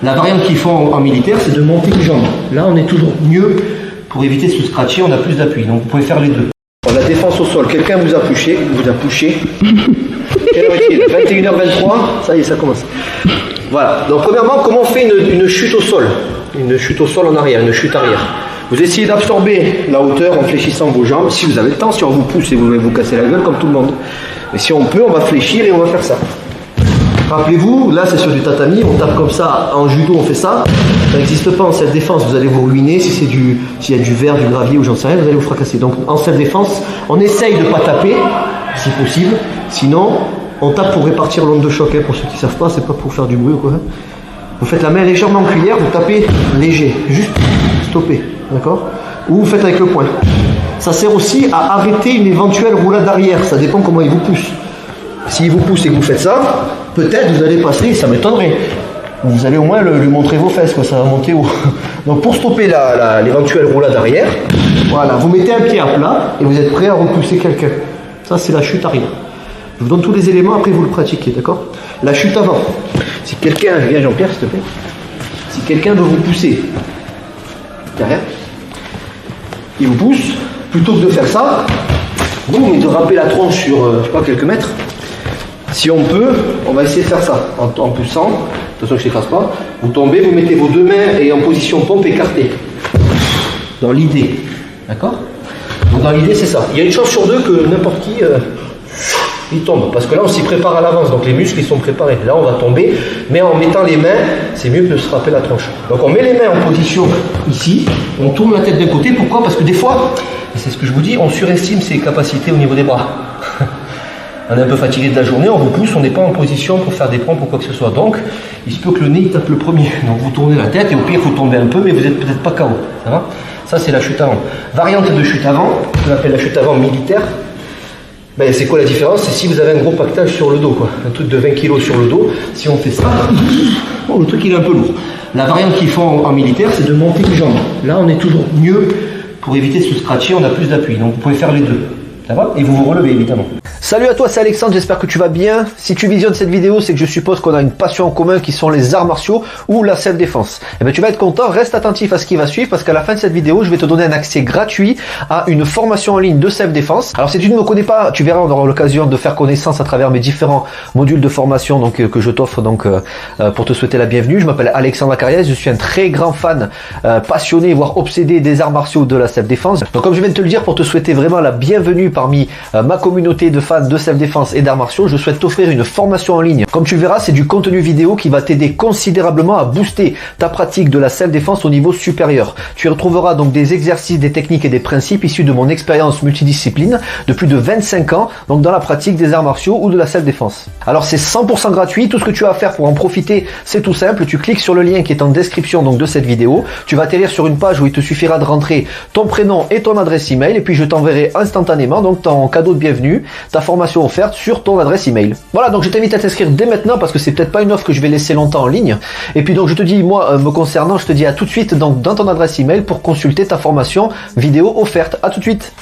La variante qu'ils font en militaire, c'est de monter les jambes. Là, on est toujours mieux pour éviter de se scratcher, on a plus d'appui. Donc vous pouvez faire les deux. La défense au sol, quelqu'un vous a poussé. Quelle heure est-il? 21h23, ça y est, ça commence. Voilà, donc premièrement, comment on fait une chute au sol? Une chute au sol en arrière, une chute arrière. Vous essayez d'absorber la hauteur en fléchissant vos jambes. Si vous avez le temps, si on vous pousse et vous allez vous casser la gueule comme tout le monde. Mais si on peut, on va fléchir et on va faire ça. Rappelez-vous, là c'est sur du tatami, on tape comme ça, en judo on fait ça. Ça n'existe pas en self-défense, vous allez vous ruiner s'il y a du verre, du gravier ou j'en sais rien, vous allez vous fracasser. Donc en self-défense, on essaye de ne pas taper, si possible. Sinon, on tape pour répartir l'onde de choc. Hein. Pour ceux qui ne savent pas, c'est pas pour faire du bruit ou quoi. Vous faites la main légèrement en cuillère, vous tapez léger, juste stopper, d'accord? Ou vous faites avec le poing. Ça sert aussi à arrêter une éventuelle roulade arrière, ça dépend comment il vous pousse. S'il vous pousse et que vous faites ça, peut-être vous allez passer, ça m'étonnerait. Vous allez au moins lui montrer vos fesses, quoi, ça va monter haut. Donc pour stopper l'éventuelle roulade arrière, voilà, vous mettez un pied à plat et vous êtes prêt à repousser quelqu'un. Ça c'est la chute arrière. Je vous donne tous les éléments, après vous le pratiquez, d'accord? La chute avant. Si quelqu'un, viens Jean-Pierre s'il te plaît. Si quelqu'un veut vous pousser derrière, il vous pousse, plutôt que de faire ça, boum, et de râper la tronche sur, je sais pas, quelques mètres. Si on peut, on va essayer de faire ça, en poussant, attention que je ne t'efface pas, vous tombez, vous mettez vos deux mains et en position pompe écartée. Dans l'idée, d'accord? Donc dans l'idée c'est ça. Il y a une chance sur deux que n'importe qui, il tombe, parce que là on s'y prépare à l'avance, donc les muscles ils sont préparés. Là on va tomber, mais en mettant les mains, c'est mieux que de se râper la tronche. Donc on met les mains en position ici, on tourne la tête d'un côté, pourquoi? Parce que des fois, et c'est ce que je vous dis, on surestime ses capacités au niveau des bras. On est un peu fatigué de la journée, on vous pousse, on n'est pas en position pour faire des pompes ou quoi que ce soit. Donc, il se peut que le nez il tape le premier. Donc vous tournez la tête et au pire, vous tombez un peu, mais vous n'êtes peut-être pas KO. Ça va? Ça, c'est la chute avant. Variante de chute avant, qu'on appelle la chute avant militaire. Ben, c'est quoi la différence? C'est si vous avez un gros pactage sur le dos, quoi. Un truc de 20 kg sur le dos. Si on fait ça, bon, le truc il est un peu lourd. La variante qu'ils font en militaire, c'est de monter les jambes. Là, on est toujours mieux pour éviter de se scratcher, on a plus d'appui. Donc vous pouvez faire les deux. Ça va? Et vous vous relevez évidemment. Salut à toi, c'est Alexandre, j'espère que tu vas bien. Si tu visionnes cette vidéo, c'est que je suppose qu'on a une passion en commun qui sont les arts martiaux ou la self-défense. Eh bien, tu vas être content, reste attentif à ce qui va suivre parce qu'à la fin de cette vidéo, je vais te donner un accès gratuit à une formation en ligne de self-défense. Alors si tu ne me connais pas, tu verras, on aura l'occasion de faire connaissance à travers mes différents modules de formation donc, que je t'offre donc pour te souhaiter la bienvenue. Je m'appelle Alexandre Acariès, je suis un très grand fan, passionné, voire obsédé des arts martiaux de la self-défense. Donc comme je viens de te le dire, pour te souhaiter vraiment la bienvenue parmi ma communauté de fans de self-défense et d'arts martiaux, je souhaite t'offrir une formation en ligne. Comme tu verras, c'est du contenu vidéo qui va t'aider considérablement à booster ta pratique de la self-défense au niveau supérieur. Tu y retrouveras donc des exercices, des techniques et des principes issus de mon expérience multidiscipline de plus de 25 ans, donc dans la pratique des arts martiaux ou de la self-défense. Alors c'est 100% gratuit, tout ce que tu as à faire pour en profiter, c'est tout simple, tu cliques sur le lien qui est en description donc de cette vidéo, tu vas atterrir sur une page où il te suffira de rentrer ton prénom et ton adresse email et puis je t'enverrai instantanément donc ton cadeau de bienvenue, ta formation offerte sur ton adresse email. Voilà, donc je t'invite à t'inscrire dès maintenant parce que c'est peut-être pas une offre que je vais laisser longtemps en ligne. Et puis donc je te dis, moi me concernant, je te dis à tout de suite donc dans ton adresse email pour consulter ta formation vidéo offerte. À tout de suite.